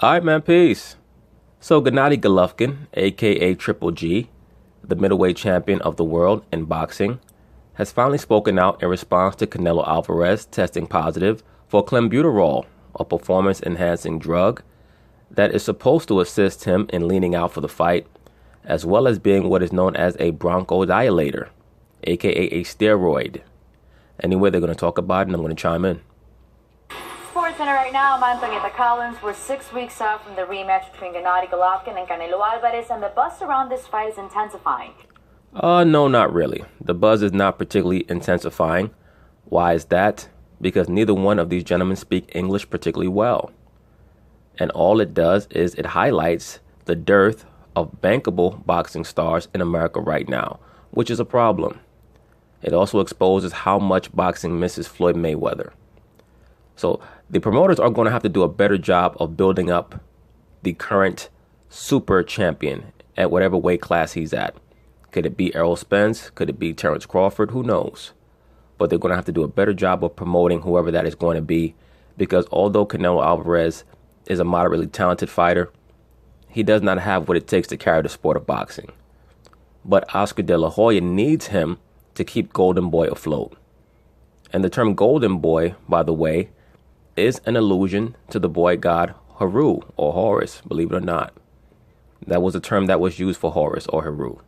All right, man, peace. So Gennady Golovkin, aka Triple G, the middleweight champion of the world in boxing, has finally spoken out in response to Canelo Alvarez testing positive for clenbuterol, a performance-enhancing drug that is supposed to assist him in leaning out for the fight, as well as being what is known as a bronchodilator, aka a steroid. Anyway, they're going to talk about it, and I'm going to chime in. Sports Center right now, Mantonita Collins. We're 6 weeks out from the rematch between Gennady Golovkin and Canelo Alvarez, and the buzz around this fight is intensifying. No, not really. The buzz is not particularly intensifying. Why is that? Because neither one of these gentlemen speak English particularly well. And all it does is it highlights the dearth of bankable boxing stars in America right now, which is a problem. It also exposes how much boxing misses Floyd Mayweather. So the promoters are going to have to do a better job of building up the current super champion at whatever weight class he's at. Could it be Errol Spence? Could it be Terrence Crawford? Who knows? But they're going to have to do a better job of promoting whoever that is going to be, because although Canelo Alvarez is a moderately talented fighter, he does not have what it takes to carry the sport of boxing. But Oscar De La Hoya needs him to keep Golden Boy afloat. And the term Golden Boy, by the way, is an allusion to the boy god Heru, or Horus, believe it or not. That was a term that was used for Horus or Heru.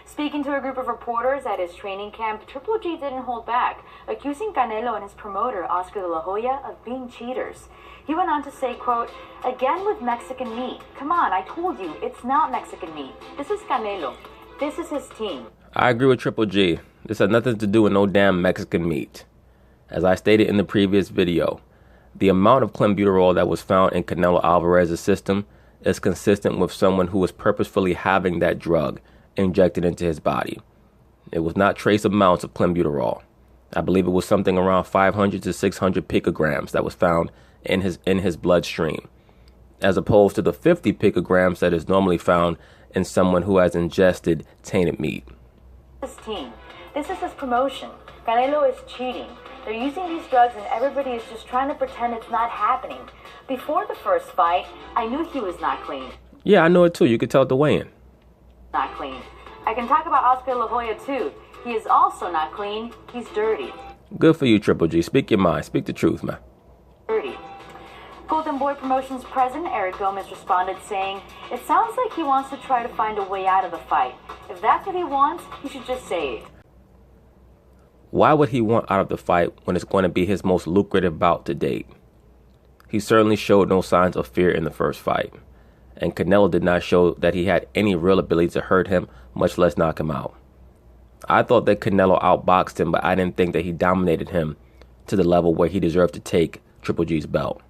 Speaking to a group of reporters at his training camp, Triple G didn't hold back, accusing Canelo and his promoter, Oscar De La Hoya, of being cheaters. He went on to say, quote, "Again with Mexican meat. Come on, I told you, it's not Mexican meat. This is Canelo. This is his team." I agree with Triple G. This has nothing to do with no damn Mexican meat. As I stated in the previous video, the amount of clenbuterol that was found in Canelo Alvarez's system is consistent with someone who was purposefully having that drug injected into his body. It was not trace amounts of clenbuterol. I believe it was something around 500 to 600 picograms that was found in his bloodstream, as opposed to the 50 picograms that is normally found in someone who has ingested tainted meat. This team, this is his promotion. Canelo is cheating. They're using these drugs and everybody is just trying to pretend it's not happening. Before the first fight, I knew he was not clean. Yeah, I know it too. You could tell at the weigh-in. Not clean. I can talk about Oscar De La Hoya too. He is also not clean. He's dirty. Good for you, Triple G. Speak your mind. Speak the truth, man. Dirty. Golden Boy Promotions president Eric Gomez responded saying, "It sounds like he wants to try to find a way out of the fight. If that's what he wants, he should just say it." Why would he want out of the fight when it's going to be his most lucrative bout to date? He certainly showed no signs of fear in the first fight, and Canelo did not show that he had any real ability to hurt him, much less knock him out. I thought that Canelo outboxed him, but I didn't think that he dominated him to the level where he deserved to take Triple G's belt.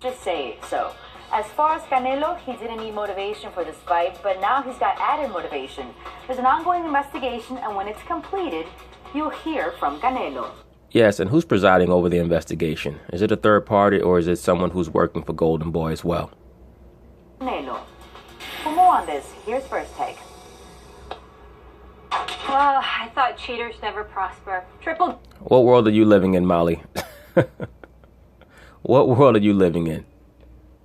Just say it. So, as far as Canelo, he didn't need motivation for this fight, but now he's got added motivation. There's an ongoing investigation, and when it's completed, you'll hear from Canelo. Yes, and who's presiding over the investigation? Is it a third party, or is it someone who's working for Golden Boy as well? Canelo. For more on this, here's First Take. I thought cheaters never prosper. Triple. What world are you living in, Molly? What world are you living in?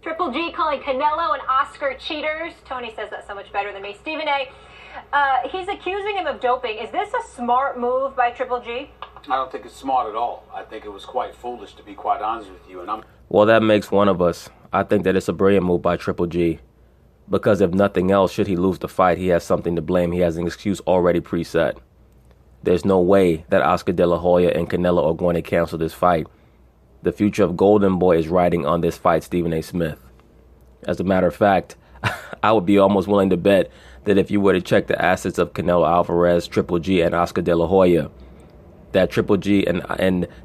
Triple G calling Canelo and Oscar cheaters. Tony says that so much better than me. Stephen A. He's accusing him of doping. Is this a smart move by Triple G? I don't think it's smart at all. I think it was quite foolish, to be quite honest with you. And Well, that makes one of us. I think that it's a brilliant move by Triple G. Because if nothing else, should he lose the fight, he has something to blame. He has an excuse already preset. There's no way that Oscar De La Hoya and Canelo are going to cancel this fight. The future of Golden Boy is riding on this fight, Stephen A. Smith. As a matter of fact, I would be almost willing to bet that if you were to check the assets of Canelo Alvarez, Triple G, and Oscar De La Hoya, that Triple G and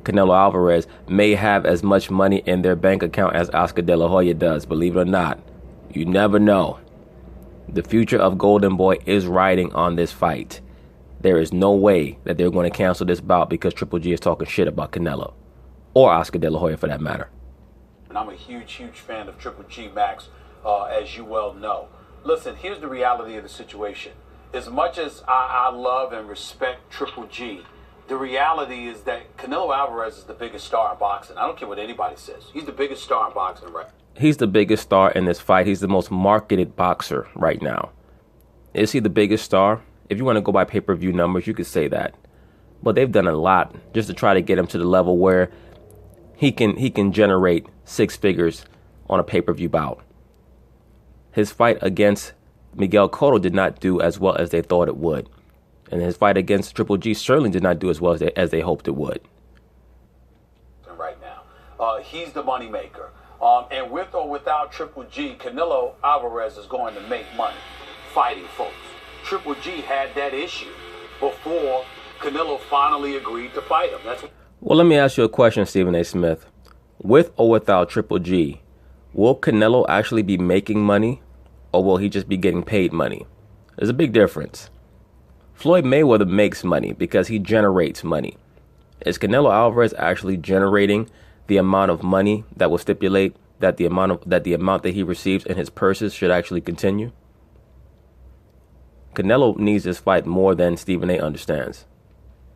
Canelo Alvarez may have as much money in their bank account as Oscar De La Hoya does. Believe it or not, you never know. The future of Golden Boy is riding on this fight. There is no way that they're going to cancel this bout because Triple G is talking shit about Canelo. Or Oscar De La Hoya, for that matter. And I'm a huge fan of Triple G, Max, as you well know. Listen, here's the reality of the situation. As much as I love and respect Triple G, the reality is that Canelo Alvarez is the biggest star in boxing. I don't care what anybody says. He's the biggest star in boxing, right? He's the biggest star in this fight. He's the most marketed boxer right now. Is he the biggest star? If you want to go by pay-per-view numbers, you could say that. But they've done a lot just to try to get him to the level where he can generate six figures on a pay-per-view bout. His fight against Miguel Cotto did not do as well as they thought it would. And his fight against Triple G certainly did not do as well as they hoped it would. Right now, he's the moneymaker. And with or without Triple G, Canelo Alvarez is going to make money fighting folks. Triple G had that issue before Canelo finally agreed to fight him. Well, let me ask you a question, Stephen A. Smith. With or without Triple G, will Canelo actually be making money, or will he just be getting paid money? There's a big difference. Floyd Mayweather makes money because he generates money. Is Canelo Alvarez actually generating the amount of money that will stipulate that the amount that he receives in his purses should actually continue? Canelo needs this fight more than Stephen A. understands.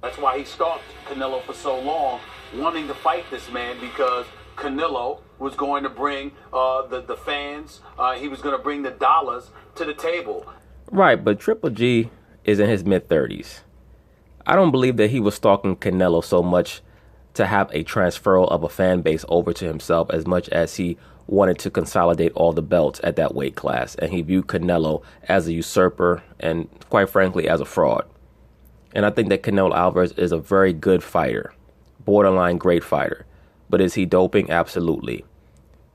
That's why he stalked Canelo for so long, wanting to fight this man, because Canelo was going to bring the fans, he was going to bring the dollars to the table. Right, but Triple G is in his mid-30s. I don't believe that he was stalking Canelo so much to have a transferal of a fan base over to himself as much as he wanted to consolidate all the belts at that weight class. And he viewed Canelo as a usurper and, quite frankly, as a fraud. And I think that Canelo Alvarez is a very good fighter, borderline great fighter. But is he doping? Absolutely.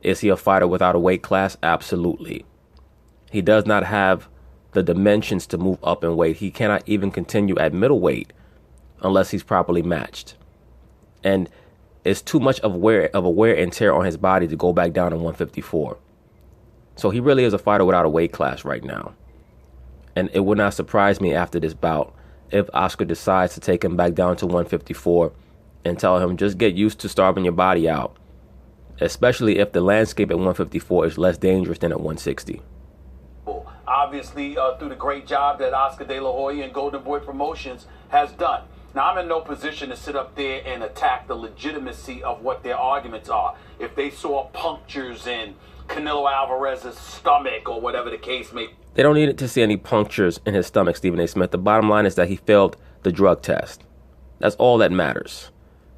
Is he a fighter without a weight class? Absolutely. He does not have the dimensions to move up in weight. He cannot even continue at middleweight unless he's properly matched. And it's too much of a wear and tear on his body to go back down to 154. So he really is a fighter without a weight class right now. And it would not surprise me after this bout if Oscar decides to take him back down to 154 and tell him just get used to starving your body out, especially if the landscape at 154 is less dangerous than at 160. Obviously, through the great job that Oscar De La Hoya and Golden Boy Promotions has done. Now, I'm in no position to sit up there and attack the legitimacy of what their arguments are. If they saw punctures in Canelo Alvarez's stomach or whatever the case may be. They don't need to see any punctures in his stomach, Stephen A. Smith. The bottom line is that he failed the drug test. That's all that matters.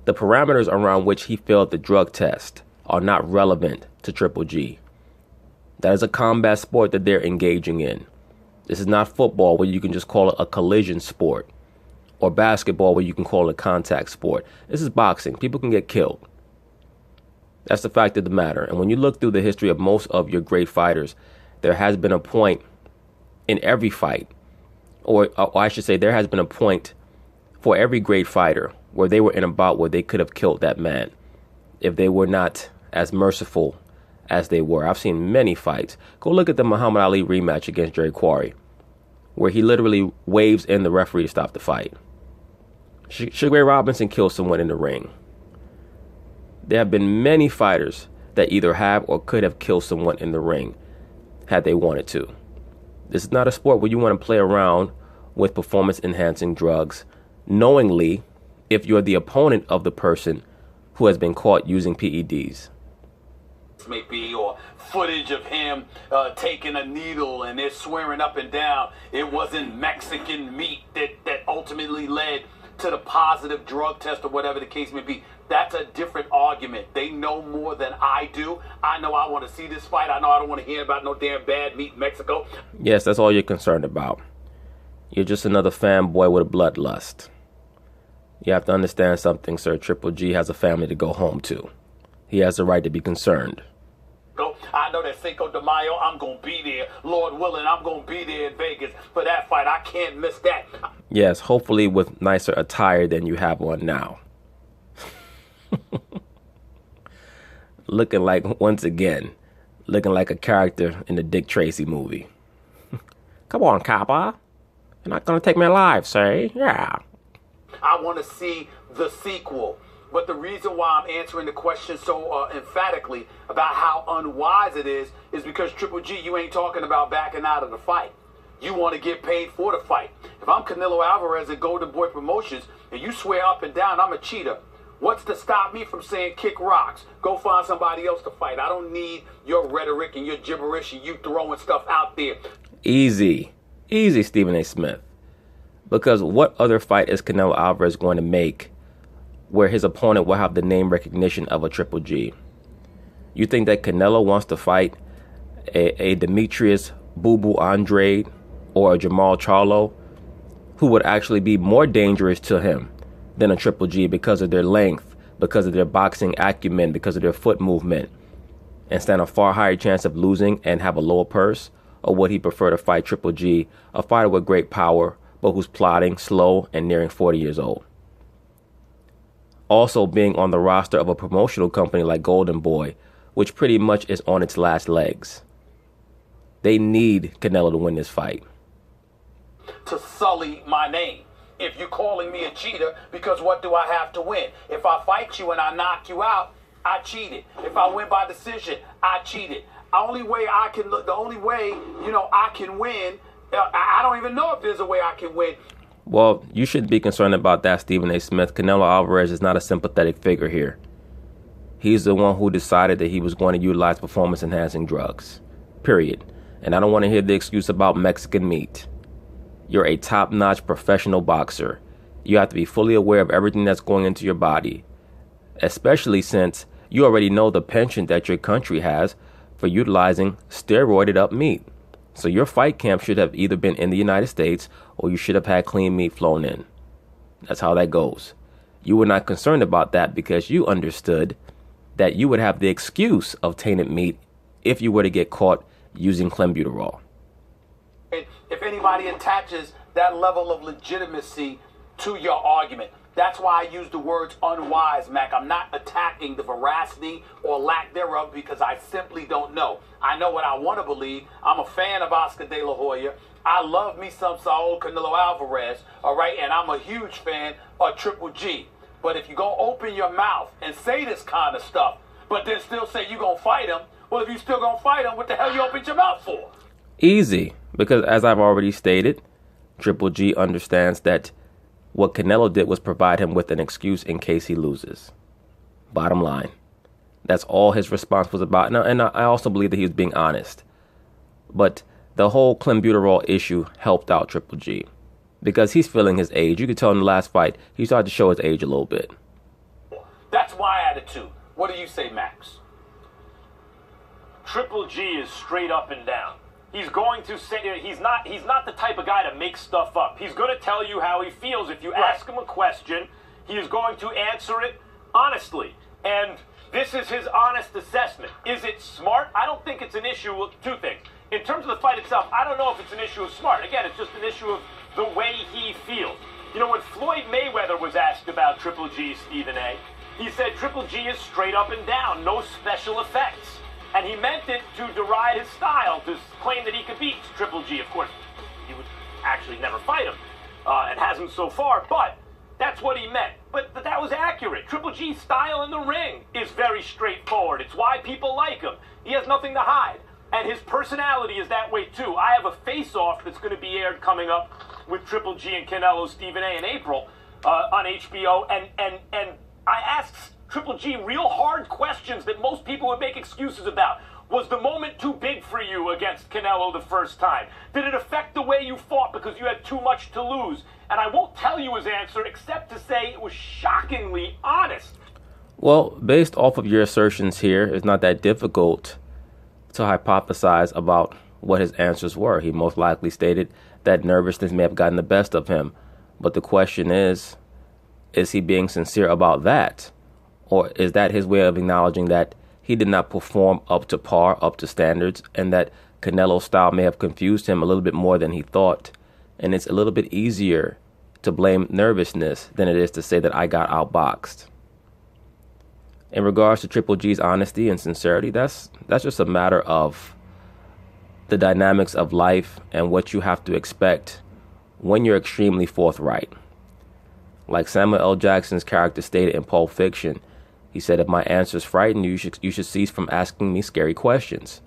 The parameters around which he failed the drug test are not relevant to Triple G. That is a combat sport that they're engaging in. This is not football where you can just call it a collision sport, or basketball where you can call it a contact sport. This is boxing. People can get killed. That's the fact of the matter. And when you look through the history of most of your great fighters, there has been a point in every fight, or I should say there has been a point for every great fighter where they were in a bout where they could have killed that man if they were not as merciful as they were. I've seen many fights. Go look at the Muhammad Ali rematch against Jerry Quarry, where he literally waves in the referee to stop the fight. Sugar Ray Robinson killed someone in the ring. There have been many fighters that either have or could have killed someone in the ring had they wanted to. This is not a sport where you want to play around with performance-enhancing drugs knowingly if you're the opponent of the person who has been caught using PEDs. May be, or footage of him taking a needle and they're swearing up and down it wasn't Mexican meat that ultimately led to the positive drug test or whatever the case may be. That's a different argument. They know more than I do. I know I want to see this fight. I know I don't want to hear about no damn bad meat in Mexico. Yes, that's all you're concerned about. You're just another fanboy with a bloodlust. You have to understand something, sir. Triple G has a family to go home to. He has the right to be concerned. I know that Cinco de Mayo, I'm going to be there. Lord willing, I'm going to be there in Vegas for that fight. I can't miss that. Yes, hopefully with nicer attire than you have on now. Looking like, once again, looking like a character in the Dick Tracy movie. Come on, copper. You're not going to take me alive, sir. Yeah. I want to see the sequel. But the reason why I'm answering the question so emphatically about how unwise it is because Triple G, you ain't talking about backing out of the fight. You want to get paid for the fight. If I'm Canelo Alvarez at Golden Boy Promotions and you swear up and down I'm a cheater, What's to stop me from saying kick rocks? Go find somebody else to fight. I don't need your rhetoric and your gibberish and you throwing stuff out there. Easy. Easy, Stephen A. Smith. Because what other fight is Canelo Alvarez going to make where his opponent will have the name recognition of a Triple G? You think that Canelo wants to fight a Demetrius Boo Boo Andrade or a Jamal Charlo, who would actually be more dangerous to him than a Triple G because of their length, because of their boxing acumen, because of their foot movement, and stand a far higher chance of losing and have a lower purse? Or would he prefer to fight Triple G, a fighter with great power, but who's plodding, slow, and nearing 40 years old? Also being on the roster of a promotional company like Golden Boy, which pretty much is on its last legs. They need Canelo to win this fight. To sully my name. If you're calling me a cheater, because what do I have to win? If I fight you and I knock you out, I cheated. If I win by decision, I cheated. The only way I can win, I don't even know if there's a way I can win. Well, you shouldn't be concerned about that, Stephen A. Smith. Canelo Alvarez is not a sympathetic figure here. He's the one who decided that he was going to utilize performance-enhancing drugs. Period. And I don't want to hear the excuse about Mexican meat. You're a top-notch professional boxer. You have to be fully aware of everything that's going into your body, especially since you already know the penchant that your country has for utilizing steroided up meat. So your fight camp should have either been in the United States or you should have had clean meat flown in. That's how that goes. You were not concerned about that because you understood that you would have the excuse of tainted meat if you were to get caught using clenbuterol. If anybody attaches that level of legitimacy to your argument, that's why I use the words unwise, Mac. I'm not attacking the veracity or lack thereof because I simply don't know. I know what I want to believe. I'm a fan of Oscar De La Hoya. I love me some Saul Canelo Alvarez, all right? And I'm a huge fan of Triple G. But if you're going to open your mouth and say this kind of stuff, but then still say you're going to fight him, well, if you still going to fight him, what the hell you opened your mouth for? Easy. Because as I've already stated, Triple G understands that what Canelo did was provide him with an excuse in case he loses. Bottom line. That's all his response was about. And I also believe that he was being honest. But the whole clenbuterol issue helped out Triple G. Because he's feeling his age. You could tell in the last fight, he started to show his age a little bit. That's my attitude. What do you say, Max? Triple G is straight up and down. He's going to say he's not the type of guy to make stuff up. He's going to tell you how he feels. If you ask him a question, he is going to answer it honestly. And this is his honest assessment. Is it smart? I don't think it's an issue with two things. In terms of the fight itself, I don't know if it's an issue of smart. Again, it's just an issue of the way he feels. You know, when Floyd Mayweather was asked about Triple G, Stephen A., he said Triple G is straight up and down, no special effects. And he meant it to deride his style, to claim that he could beat Triple G. Of course, he would actually never fight him, and hasn't so far, but that's what he meant. But that was accurate. Triple G's style in the ring is very straightforward. It's why people like him. He has nothing to hide. And his personality is that way, too. I have a face-off that's going to be aired coming up with Triple G and Canelo, Stephen A. in April on HBO, and I asked Triple G real hard questions that most people would make excuses about. Was the moment too big for you against Canelo the first time? Did it affect the way you fought because you had too much to lose? And I won't tell you his answer except to say it was shockingly honest. Well, based off of your assertions here, it's not that difficult to hypothesize about what his answers were. He most likely stated that nervousness may have gotten the best of him. But the question is he being sincere about that? Or is that his way of acknowledging that he did not perform up to par, up to standards, and that Canelo's style may have confused him a little bit more than he thought? And it's a little bit easier to blame nervousness than it is to say that I got outboxed. In regards to Triple G's honesty and sincerity, that's just a matter of the dynamics of life and what you have to expect when you're extremely forthright. Like Samuel L. Jackson's character stated in Pulp Fiction, he said, if my answers frighten you, you should cease from asking me scary questions.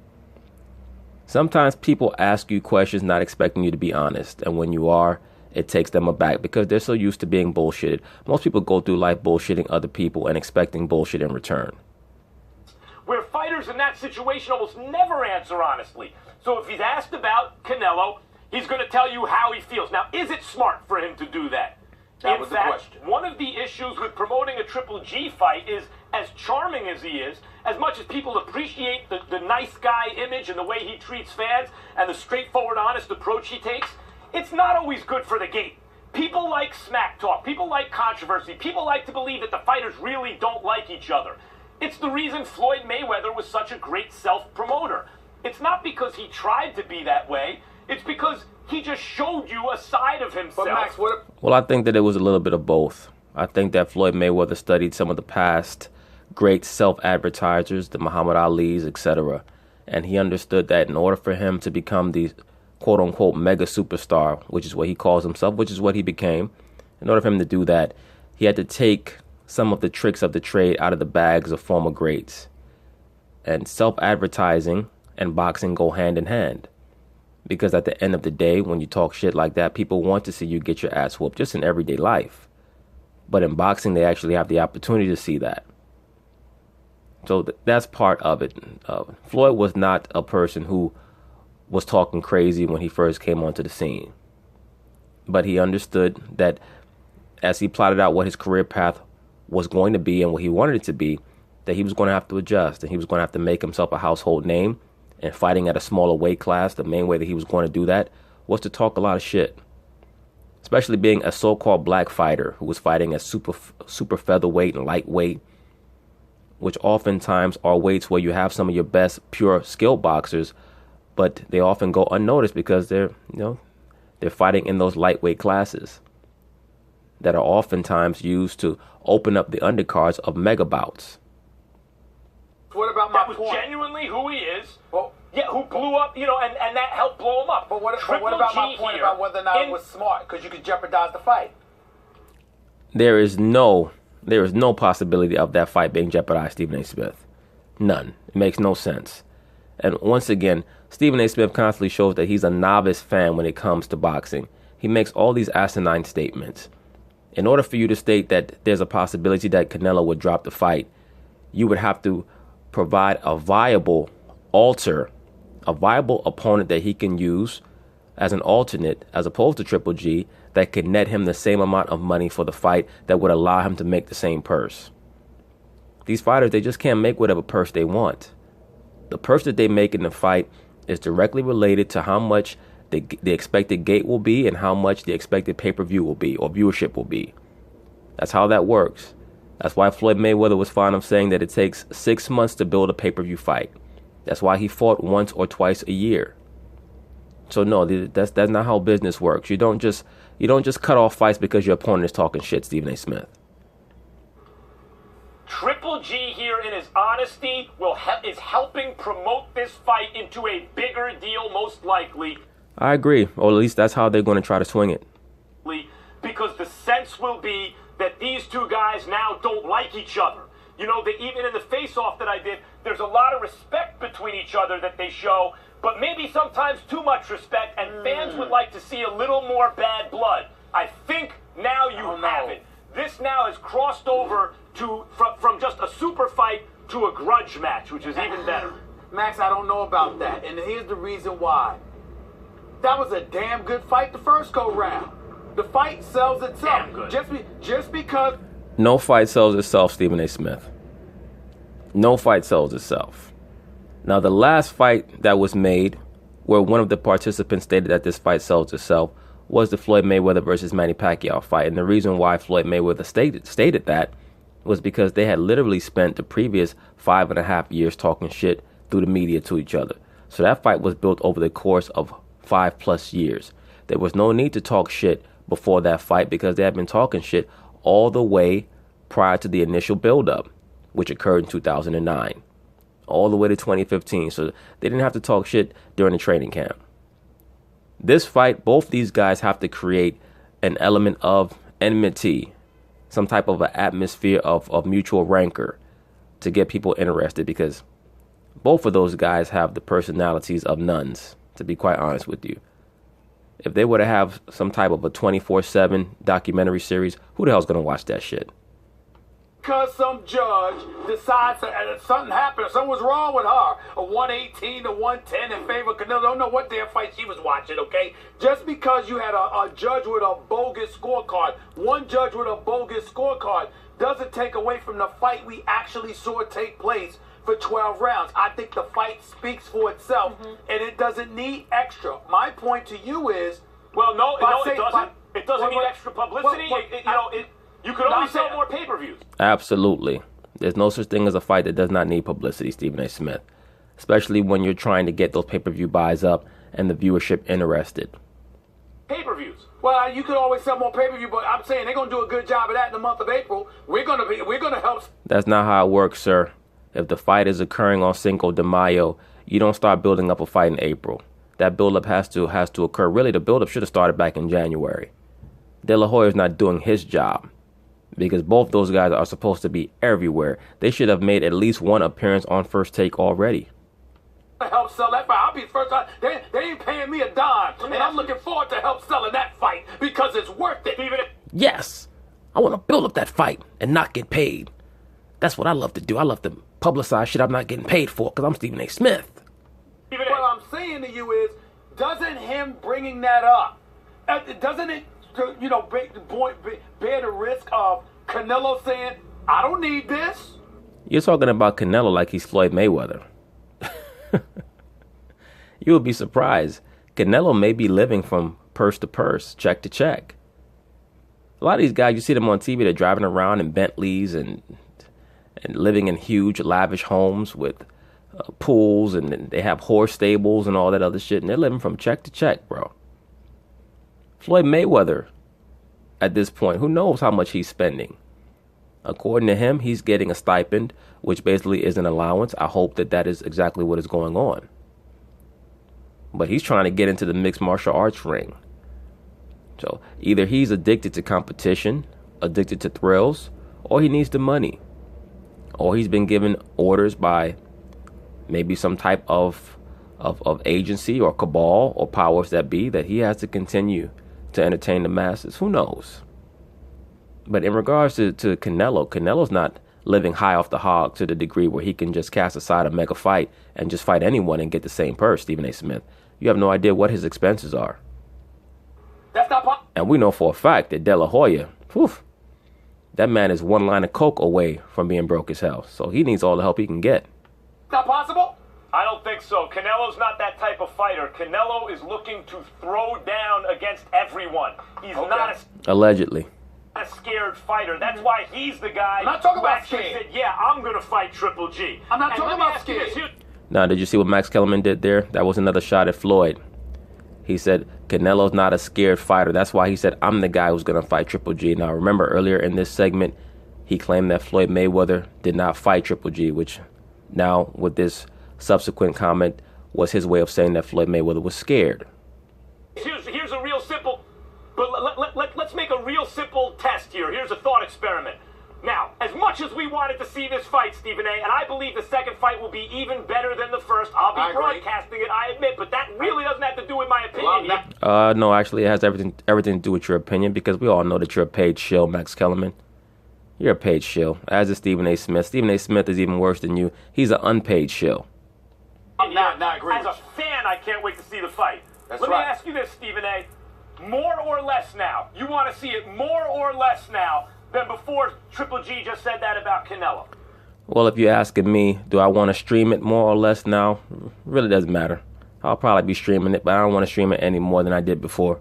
Sometimes people ask you questions not expecting you to be honest, and when you are, it takes them aback because they're so used to being bullshitted. Most people go through life bullshitting other people and expecting bullshit in return. Where fighters in that situation almost never answer honestly. So if he's asked about Canelo, he's going to tell you how he feels. Now, is it smart for him to do that? That was the question. One of the issues with promoting a Triple G fight is, as charming as he is, as much as people appreciate the nice guy image and the way he treats fans and the straightforward, honest approach he takes, it's not always good for the gate. People like smack talk. People like controversy. People like to believe that the fighters really don't like each other. It's the reason Floyd Mayweather was such a great self-promoter. It's not because he tried to be that way. It's because he just showed you a side of himself. But Max, Well, I think that it was a little bit of both. I think that Floyd Mayweather studied some of the past great self-advertisers, the Muhammad Ali's, etc. And he understood that in order for him to become the quote-unquote mega superstar, which is what he calls himself, which is what he became, in order for him to do that, he had to take some of the tricks of the trade out of the bags of former greats. And self-advertising and boxing go hand in hand. Because at the end of the day, when you talk shit like that, people want to see you get your ass whooped just in everyday life. But in boxing, they actually have the opportunity to see that. So that's part of it. Floyd was not a person who was talking crazy when he first came onto the scene. But he understood that as he plotted out what his career path was going to be and what he wanted it to be, that he was going to have to adjust and he was going to have to make himself a household name. And fighting at a smaller weight class, the main way that he was going to do that was to talk a lot of shit. Especially being a so-called black fighter who was fighting at super featherweight and lightweight, which oftentimes are weights where you have some of your best pure skilled boxers, but they often go unnoticed because they're fighting in those lightweight classes that are oftentimes used to open up the undercards of mega bouts. What about my point? That was genuinely who he is. Well, yeah, who blew up, and that helped blow him up. But what about my point about whether or not it was smart? Because you could jeopardize the fight. There is no possibility of that fight being jeopardized, Stephen A. Smith. None. It makes no sense. And once again, Stephen A. Smith constantly shows that he's a novice fan when it comes to boxing. He makes all these asinine statements. In order for you to state that there's a possibility that Canelo would drop the fight, you would have to provide a viable opponent that he can use as an alternate, as opposed to Triple G, that could net him the same amount of money for the fight that would allow him to make the same purse. These fighters, they just can't make whatever purse they want. The purse that they make in the fight is directly related to how much the expected gate will be and how much the expected pay-per-view will be or viewership will be. That's how that works. That's why Floyd Mayweather was fond of saying that it takes 6 months to build a pay-per-view fight. That's why he fought once or twice a year. So no, that's not how business works. You don't just cut off fights because your opponent is talking shit, Stephen A. Smith. Triple G here in his honesty is helping promote this fight into a bigger deal, most likely. I agree, or at least that's how they're going to try to swing it. Because the sense will be that these two guys now don't like each other. Even in the face-off that I did, there's a lot of respect between each other that they show, but maybe sometimes too much respect, and fans would like to see a little more bad blood. I think now you have it. This now has crossed over from just a super fight to a grudge match, which is even better. Max, I don't know about that, and here's the reason why. That was a damn good fight the first go-round. The fight sells itself. Just because... No fight sells itself, Stephen A. Smith. No fight sells itself. Now, the last fight that was made, where one of the participants stated that this fight sells itself, was the Floyd Mayweather versus Manny Pacquiao fight. And the reason why Floyd Mayweather stated that was because they had literally spent the previous 5.5 years talking shit through the media to each other. So that fight was built over the course of 5+ years. There was no need to talk shit before that fight because they had been talking shit all the way prior to the initial buildup, which occurred in 2009, all the way to 2015. So they didn't have to talk shit during the training camp. This fight, both these guys have to create an element of enmity, some type of an atmosphere of mutual rancor to get people interested, because both of those guys have the personalities of nuns, to be quite honest with you. If they were to have some type of a 24/7 documentary series, who the hell's going to watch that shit? Because some judge decides that something happened, something was wrong with her. A 118 to 110 in favor of Canelo. Don't know what damn fight she was watching, okay? Just because you had a judge with a bogus scorecard, one judge with a bogus scorecard, doesn't take away from the fight we actually saw take place for 12 rounds. I think the fight speaks for itself, and it doesn't need extra. My point to you is... Well, no, it doesn't. It doesn't need extra publicity. You could always sell more pay-per-views. Absolutely. There's no such thing as a fight that does not need publicity, Stephen A. Smith. Especially when you're trying to get those pay-per-view buys up and the viewership interested. Pay-per-views. Well, you could always sell more pay-per-view, but I'm saying they're going to do a good job of that in the month of April. We're going to help. That's not how it works, sir. If the fight is occurring on Cinco de Mayo, you don't start building up a fight in April. That build-up has to occur. Really, the build-up should have started back in January. De La Hoya is not doing his job, because both those guys are supposed to be everywhere. They should have made at least one appearance on First Take already. Help sell that fight. I'll be the first time. They ain't paying me a dime, and I'm looking forward to help selling that fight because it's worth it. Yes, I want to build up that fight and not get paid. That's what I love to do. I love to publicize shit I'm not getting paid for because I'm Stephen A. Smith. What I'm saying to you is, doesn't him bringing that up, doesn't it, bear the risk of Canelo saying, I don't need this? You're talking about Canelo like he's Floyd Mayweather. You would be surprised. Canelo may be living from purse to purse, check to check. A lot of these guys, you see them on TV, they're driving around in Bentleys and living in huge, lavish homes with pools, and they have horse stables and all that other shit, and they're living from check to check, bro. Floyd Mayweather, at this point, who knows how much he's spending? According to him, he's getting a stipend, which basically is an allowance. I hope that is exactly what is going on. But he's trying to get into the mixed martial arts ring. So either he's addicted to competition, addicted to thrills, or he needs the money. Or he's been given orders by maybe some type of agency or cabal or powers that be that he has to continue to entertain the masses. Who knows? But in regards to Canelo's not living high off the hog to the degree where he can just cast aside a mega fight and just fight anyone and get the same purse, Stephen A. Smith. You have no idea what his expenses are. That's not possible. And we know for a fact that De La Hoya, that man is one line of coke away from being broke as hell. So he needs all the help he can get. Not possible? I don't think so. Canelo's not that type of fighter. Canelo is looking to throw down against everyone. He's not allegedly a scared fighter. That's why he's the guy I'm not talking who about actually scared. said, yeah, I'm going to fight Triple G. I'm not talking about scared. Now, did you see what Max Kellerman did there? That was another shot at Floyd. He said, Canelo's not a scared fighter. That's why he said, I'm the guy who's going to fight Triple G. Now, remember earlier in this segment, he claimed that Floyd Mayweather did not fight Triple G, which now with this subsequent comment was his way of saying that Floyd Mayweather was scared. Here's a real simple, but let's make a real simple test here. Here's a thought experiment. Now, as much as we wanted to see this fight, Stephen A., and I believe the second fight will be even better than the first, I'll be broadcasting it, I admit, but that really doesn't have to do with my opinion. No, actually, it has everything to do with your opinion, because we all know that you're a paid shill, Max Kellerman. You're a paid shill, as is Stephen A. Smith. Stephen A. Smith is even worse than you. He's an unpaid shill. I'm not agree. As a fan, I can't wait to see the fight. Let me ask you this, Stephen A. More or less now? You want to see it more or less now than before Triple G just said that about Canelo? Well, if you're asking me, do I want to stream it more or less now? Really doesn't matter. I'll probably be streaming it, but I don't want to stream it any more than I did before.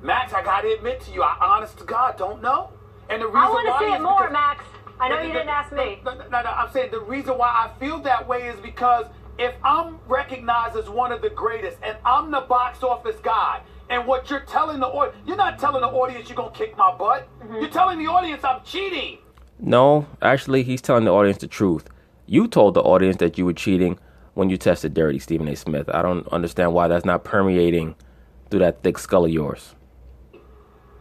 Max, I got to admit to you, I honest to God don't know. And the reason I want to see it more, Max. I know you didn't ask me. No, I'm saying the reason why I feel that way is because if I'm recognized as one of the greatest and I'm the box office guy, and what you're telling the audience, you're not telling the audience you're going to kick my butt. You're telling the audience I'm cheating. No, actually, he's telling the audience the truth. You told the audience that you were cheating when you tested dirty, Stephen A. Smith. I don't understand why that's not permeating through that thick skull of yours.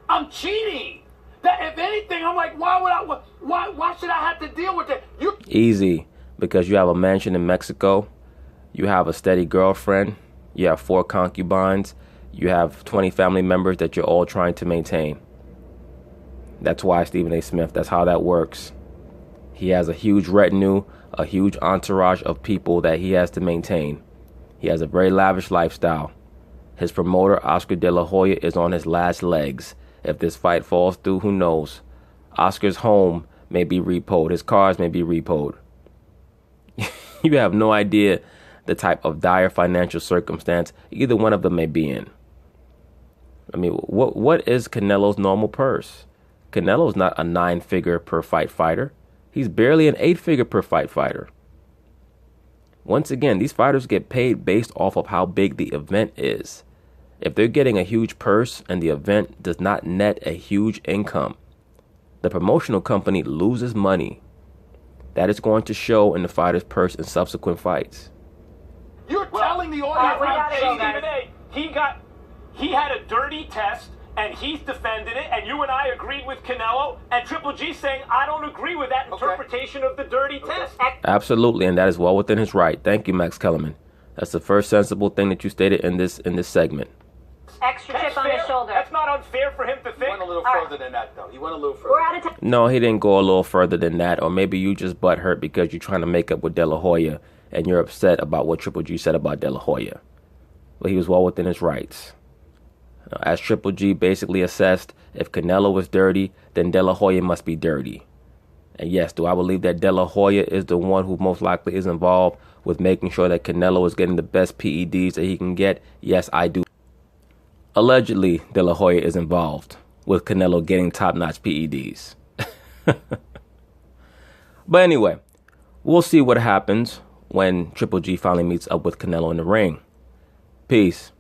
I'm cheating. That, if anything, I'm like, why should I have to deal with that? Easy, because you have a mansion in Mexico. You have a steady girlfriend. You have 4 concubines. you have 20 family members that you're all trying to maintain. That's why Stephen A. Smith, that's how that works. He has a huge retinue, a huge entourage of people that he has to maintain. He has a very lavish lifestyle. His promoter, Oscar De La Hoya, is on his last legs. If this fight falls through, who knows? Oscar's home may be repoed. His cars may be repoed. You have no idea the type of dire financial circumstance either one of them may be in. I mean, what is Canelo's normal purse? Canelo's not a 9-figure per fight fighter. He's barely an 8-figure per fight fighter. Once again, these fighters get paid based off of how big the event is. If they're getting a huge purse and the event does not net a huge income, the promotional company loses money. That is going to show in the fighter's purse in subsequent fights. You're telling the audience he had a dirty test and he's defended it, and you and I agreed with Canelo, and Triple G saying I don't agree with that interpretation of the dirty test. Absolutely, and that is well within his right. Thank you, Max Kellerman. That's the first sensible thing that you stated in this segment. Extra chip on his shoulder. That's not unfair for him to think. He went a little further than that, though. He went a little further. We're out of time. No, he didn't go a little further than that, or maybe you just butthurt because you're trying to make up with De La Hoya and you're upset about what Triple G said about De La Hoya. But he was well within his rights. As Triple G basically assessed, if Canelo was dirty, then De La Hoya must be dirty. And yes, do I believe that De La Hoya is the one who most likely is involved with making sure that Canelo is getting the best PEDs that he can get? Yes, I do. Allegedly, De La Hoya is involved with Canelo getting top-notch PEDs. But anyway, we'll see what happens when Triple G finally meets up with Canelo in the ring. Peace.